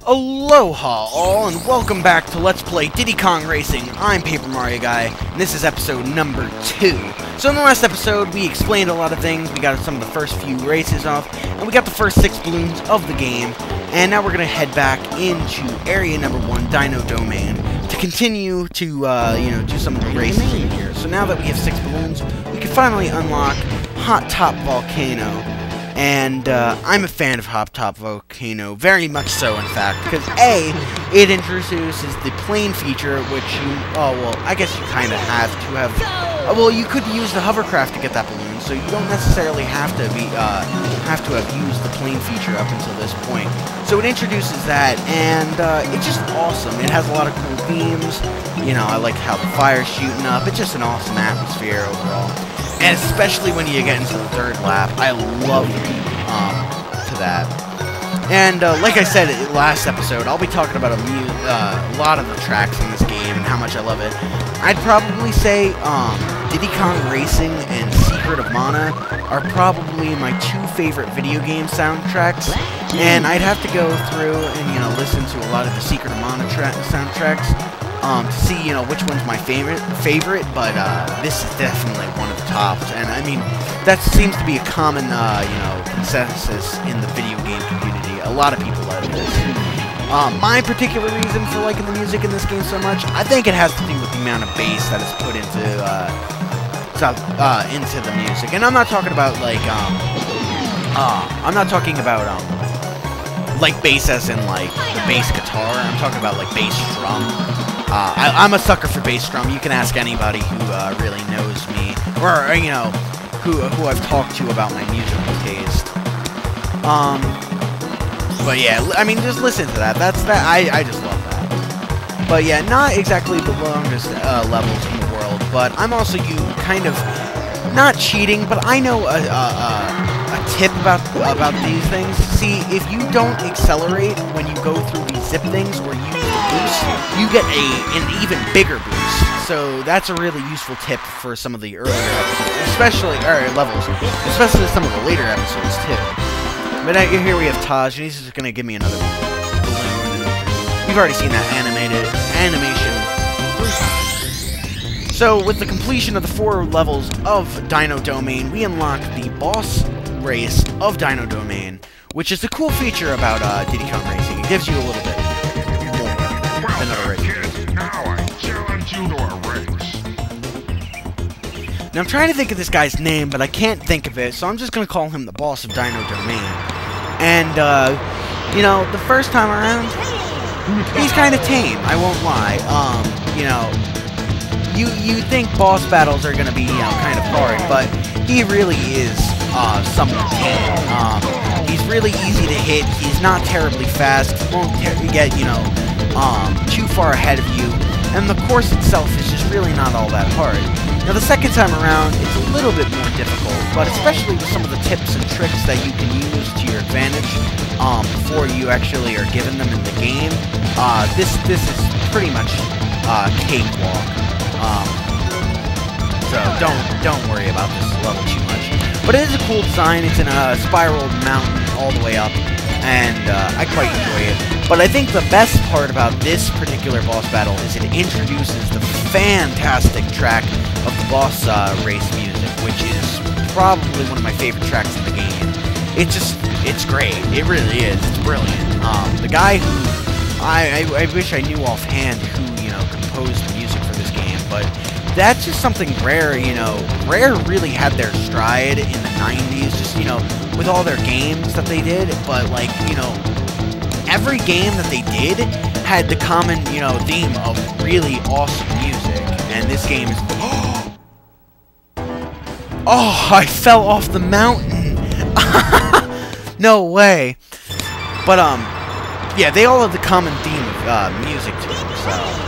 Aloha all, and welcome back to Let's Play Diddy Kong Racing. I'm Paper Mario Guy, and this is episode number 2. So in the last episode, we explained a lot of things, we got some of the first few races off, and we got the first 6 balloons of the game, and now we're going to head back into area number 1, Dino Domain, to continue to, do some of the races in here. So now that we have 6 balloons, we can finally unlock Hot Top Volcano. And I'm a fan of Hot Top Volcano, very much so, in fact, because A, it introduces the plane feature, which you, I guess you kind of have to have, well, you could use the hovercraft to get that balloon, so you don't necessarily have to have used the plane feature up until this point. So it introduces that, and it's just awesome. It has a lot of cool themes. You know, I like how the fire's shooting up. It's just an awesome atmosphere overall. And especially when you get into the 3rd lap, I love to that. And like I said last episode, I'll be talking about a lot of the tracks in this game and how much I love it. I'd probably say Diddy Kong Racing and Secret of Mana are probably my 2 favorite video game soundtracks. And I'd have to go through and listen to a lot of the Secret of Mana soundtracks. To see, which one's my favorite, but this is definitely one of the tops, and I mean, that seems to be a common, consensus in the video game community. A lot of people love this. My particular reason for liking the music in this game so much, I think it has to do with the amount of bass that is put into the music, and I'm not talking about, like, like bass as in, like, the bass guitar. I'm talking about, like, bass drum. I'm a sucker for bass drum. You can ask anybody who really knows me, or who I've talked to about my musical taste. But yeah, I mean, just listen to that. That's that. I just love that. But yeah, not exactly the longest levels in the world, but I'm also kind of not cheating, but I know a tip about these things. See, if you don't accelerate when you go through these zip things or use the boost, you get an even bigger boost. So that's a really useful tip for some of the earlier episodes, levels, especially some of the later episodes too. But here we have Taj, and he's just gonna give me another balloon. You've already seen that animation. So with the completion of the 4 levels of Dino Domain, we unlock the boss race of Dino Domain, which is the cool feature about Diddy Kong Racing. It gives you a little bit more than other races. Now I challenge you to a race. Now I'm trying to think of this guy's name, but I can't think of it, so I'm just gonna call him the boss of Dino Domain. And the first time around, he's kind of tame. I won't lie. You think boss battles are gonna be kind of hard, but he really is somewhat tame. He's really easy to hit. He's not terribly fast. He won't get too far ahead of you, and the course itself is just really not all that hard. Now the second time around, it's a little bit more difficult, but especially with some of the tips and tricks that you can use to your advantage before you actually are given them in the game. This is pretty much cakewalk. So don't worry about this level too much. But it is a cool design. It's in a spiral mountain all the way up, and I quite enjoy it. But I think the best part about this particular boss battle is it introduces the fantastic track of the boss race music, which is probably one of my favorite tracks in the game. It's great. It really is. It's brilliant. The guy who I wish I knew offhand who composed the music for this game, but that's just something Rare. Rare really had their stride in the 90s, just with all their games that they did. But like every game that they did had the common theme of really awesome music, and this game is. Oh, I fell off the mountain. No way. But yeah, they all have the common theme of music to them, so.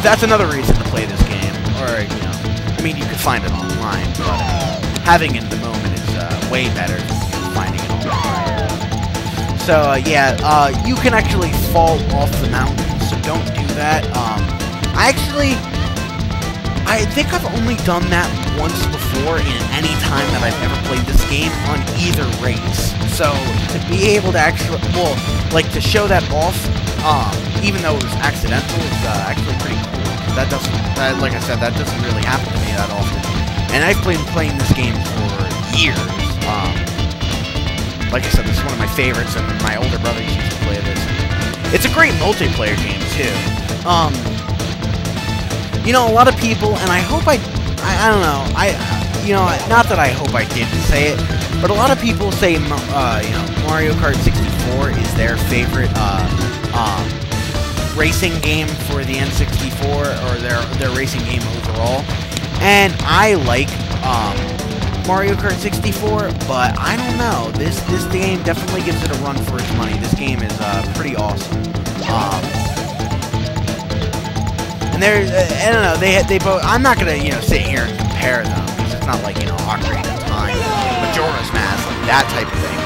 That's another reason to play this game. Or, I mean, you could find it online, but having it in the moment is way better than finding it online. So, you can actually fall off the mountain, so don't do that. I think I've only done that once before in any time that I've ever played this game on either race. So, to be able to actually, well, like, to show that off, even though it was accidental, is actually pretty cool. That doesn't, like I said, that doesn't really happen to me that often. And I've been playing this game for years. Like I said, this is one of my favorites, and my older brothers used to play this. It's a great multiplayer game, too. You know, a lot of people, and I hope I don't know, you know, not that I hope I didn't say it, but a lot of people say, you know, Mario Kart 64 is their favorite, racing game for the N64, or their racing game overall. And I like, Mario Kart 64, but I don't know. This game definitely gives it a run for its money. This game is pretty awesome. And I don't know. They both. I'm not gonna sit here and compare them because it's not like Ocarina of Time, Majora's Mask, like that type of thing.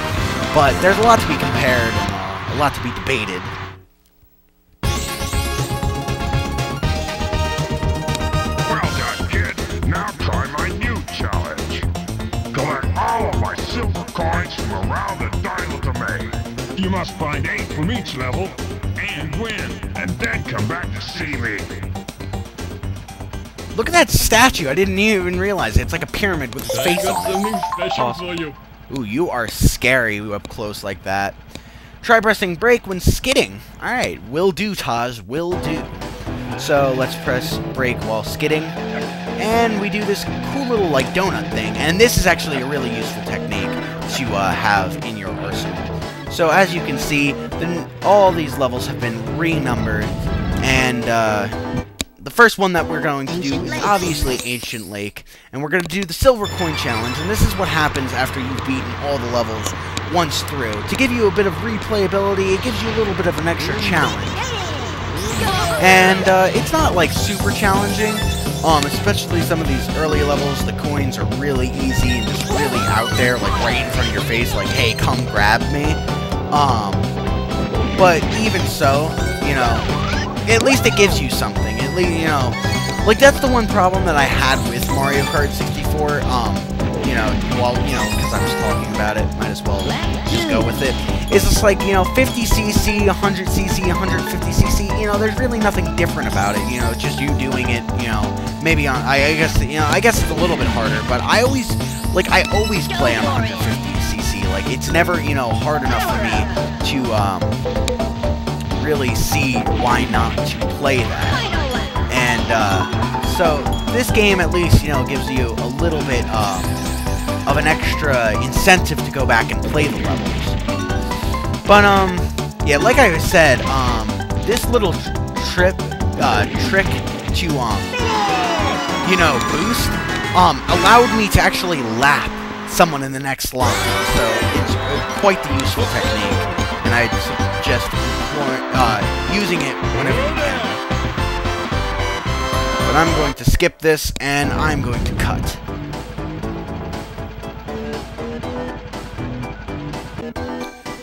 But there's a lot to be compared and a lot to be debated. Well done, kid. Now try my new challenge. Collect all of my silver coins from around the Dino Domain. You must find 8 from each level and win, and then come back to see me. Look at that statue. I didn't even realize it. It's like a pyramid with his face on it. Awesome. Ooh, you are scary up close like that. Try pressing brake when skidding. Alright, will do, Taj. Will do. So, let's press brake while skidding. And we do this cool little, like, donut thing. And this is actually a really useful technique to have in your arsenal. So, as you can see, all these levels have been renumbered. And, the first one that we're going to do is obviously Ancient Lake, and we're going to do the Silver Coin Challenge, and this is what happens after you've beaten all the levels once through. To give you a bit of replayability, it gives you a little bit of an extra challenge. And it's not like super challenging, especially some of these early levels. The coins are really easy and just really out there, like right in front of your face, like, hey, come grab me. But even so, at least it gives you something. At least, like, that's the one problem that I had with Mario Kart 64. Because I was talking about it, might as well just go with it. It's just like, 50cc, 100cc, 150cc, there's really nothing different about it, just you doing it, maybe on, I guess it's a little bit harder, but I always play on 150cc, like, it's never, hard enough for me to, really see why not to play that. And so this game at least gives you a little bit of an extra incentive to go back and play the levels. But yeah, like I said, this little trick to boost allowed me to actually lap someone in the next line. So it's quite the useful technique, and I suggest using it whenever you can. But I'm going to skip this, and I'm going to cut.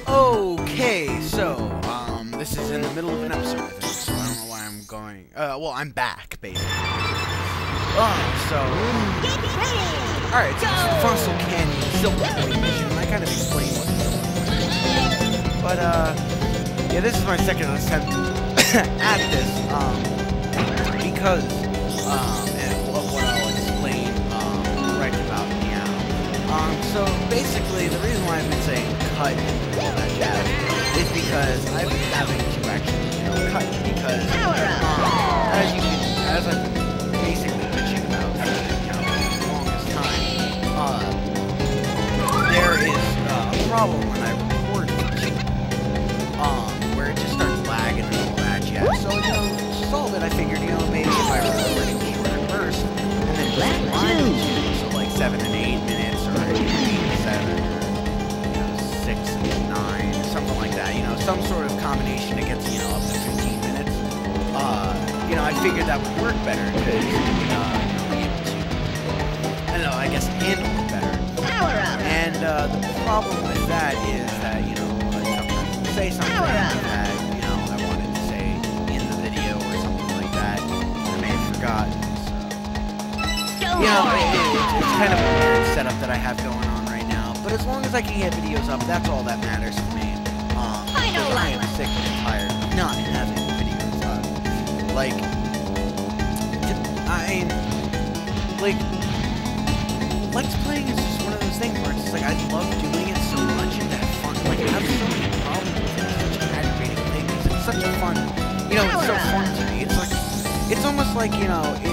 Okay, so, this is in the middle of an episode, I think, so I don't know why I'm going... well, I'm back, basically. Alright, so this is the Fossil Canyon Silver Coin mission, and I kind of explained what it's doing. But, yeah, this is my second attempt at this, because, and what I'll explain, right about now. So, basically, the reason why I've been saying cut and all that jazz is because I've been having to actually, cut, because, as I've been basically bitching about for, the longest time, there is a problem when I record where it just starts lagging and all that jazz. So, to solve it, I figured, maybe if I record it shorter burst, and then just combine the two, so like 7 and 8 minutes, or 8 and 7, or 6 and 9, something like that, some sort of combination that gets, up to 15 minutes. I figured that would work better, because, I guess handle it better. And, the problem with that is that, sometimes say something that, I wanted to say in the video or something like that. I may have forgotten, so... it's kind of a weird setup that I have going on right now. But as long as I can get videos up, that's all that matters to me. I sick and tired of not having videos up. Like, Let's Playing is just one of those things where it's just like, I love doing it so much and that fun. Like, I have so many problems with it. It's such an aggravating thing. It's such a fun, you know, it's so fun to me. It's like, it's almost like, you know, if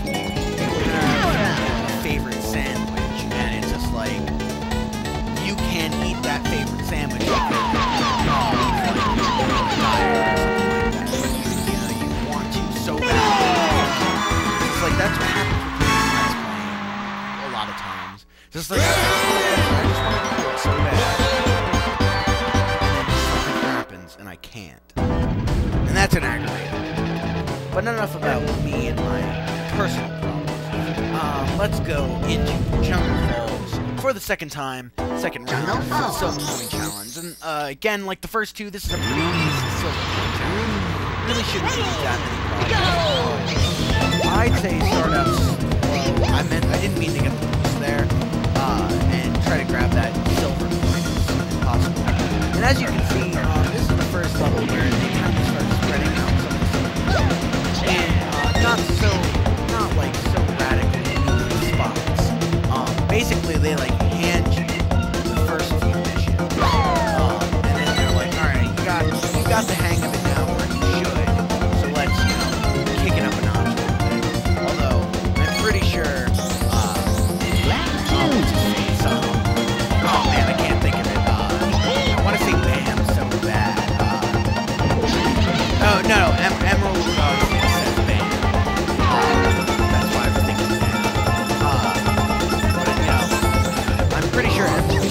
you have a favorite sandwich and it's just like, you can't eat that favorite sandwich. You want to so bad. It's like, that's what happens with me when Let's Playing a lot of times. Just like, I just want to do it so bad. And then something happens and I can't. And that's an aggravator. But enough about me and my personal problems. Let's go into Jungle Falls for the second time, second round of the Silver Coin Challenge. And again, like the first two, this is a pretty easy Silver Coin Challenge. Really shouldn't be that many problems. I'd say start out slow. I didn't mean to get the boost there, and try to grab that silver coin as soon as possible. And as you can see, this is the first level where they kind of start spreading out some of the silver, and not like so radically new spots. Basically they like hand you the first few missions, and then they're like, all right, you got the hang of it now, where you should. So let's kick it up a notch a little bit. Although I'm pretty sure. Oh man, I can't think of it. I want to say Bam so bad. Oh no, Emerald says Bam. That's why I was thinking Bam. But you know, I'm pretty sure Emerald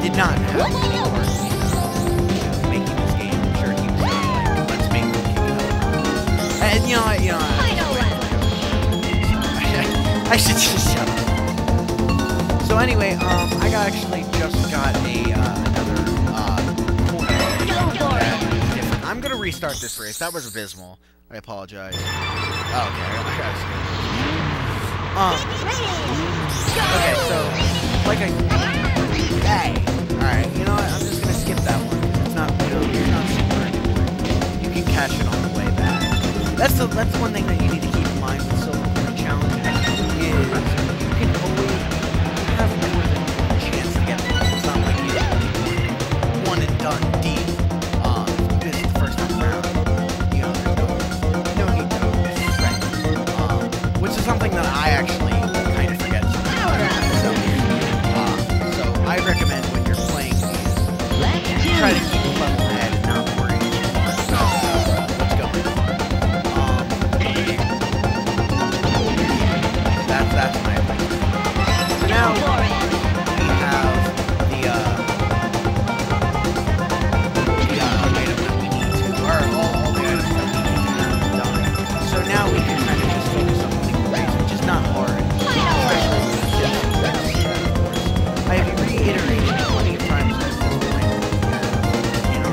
did not have any part in making this game. I'm sure he was like, let's make them kick it up. And you know. I should just shut up. So anyway, I actually just got another different. I'm gonna restart this race. That was abysmal. I apologize. Oh, okay, I gotta skip. Okay, so like alright, you know what? I'm just gonna skip that one. It's not, you know, you're not super important. You can catch it on the way back. That's one thing that you need to keep in mind with Silver Coin Challenge is you can always have more than one chance to get through. It's not like you're one and done deep. This is the first time around. You know, there's no need to sweat. Which is something that I actually kind of forget sometimes. So I recommend when you're playing these, try to keep a level head and not worry too much about what's going on. That's my opinion. So now we have the item that we need to, or all the items that we need to have done. So now we can kind of just focus on winning the race, which is not hard, especially with the of course. I have reiterated plenty of times at this point, you know,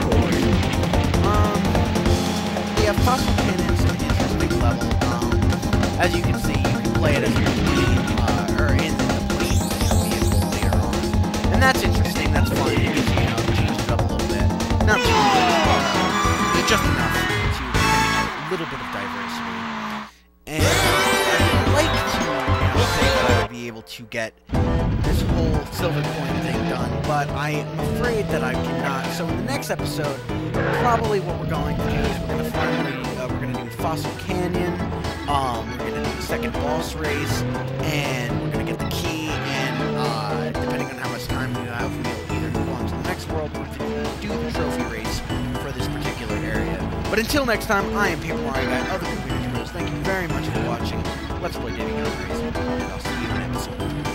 we have Fossil Cannon is an interesting level. As you can see, you can play it as your or in the plane vehicle later on. And that's interesting, that's fun, because, you know, it changes it up a little bit. Not too much, but just enough to a little bit of diversity. And I'd like to, you know, say that I would be able to get this whole silver coin thing done, but I am afraid that I cannot. So in the next episode, probably what we're going to do is we're going to do Fossil Canyon, we're going to do the second boss race, and we're going to get the key, and depending on how much time we have, we'll either move on to the next world or do the trophy race for this particular area. But until next time, I am Paper Mario Guy of the KoopaNinjaBros. Thank you very much for watching Let's Play Diddy Kong Racing, and I'll see you in episode 3.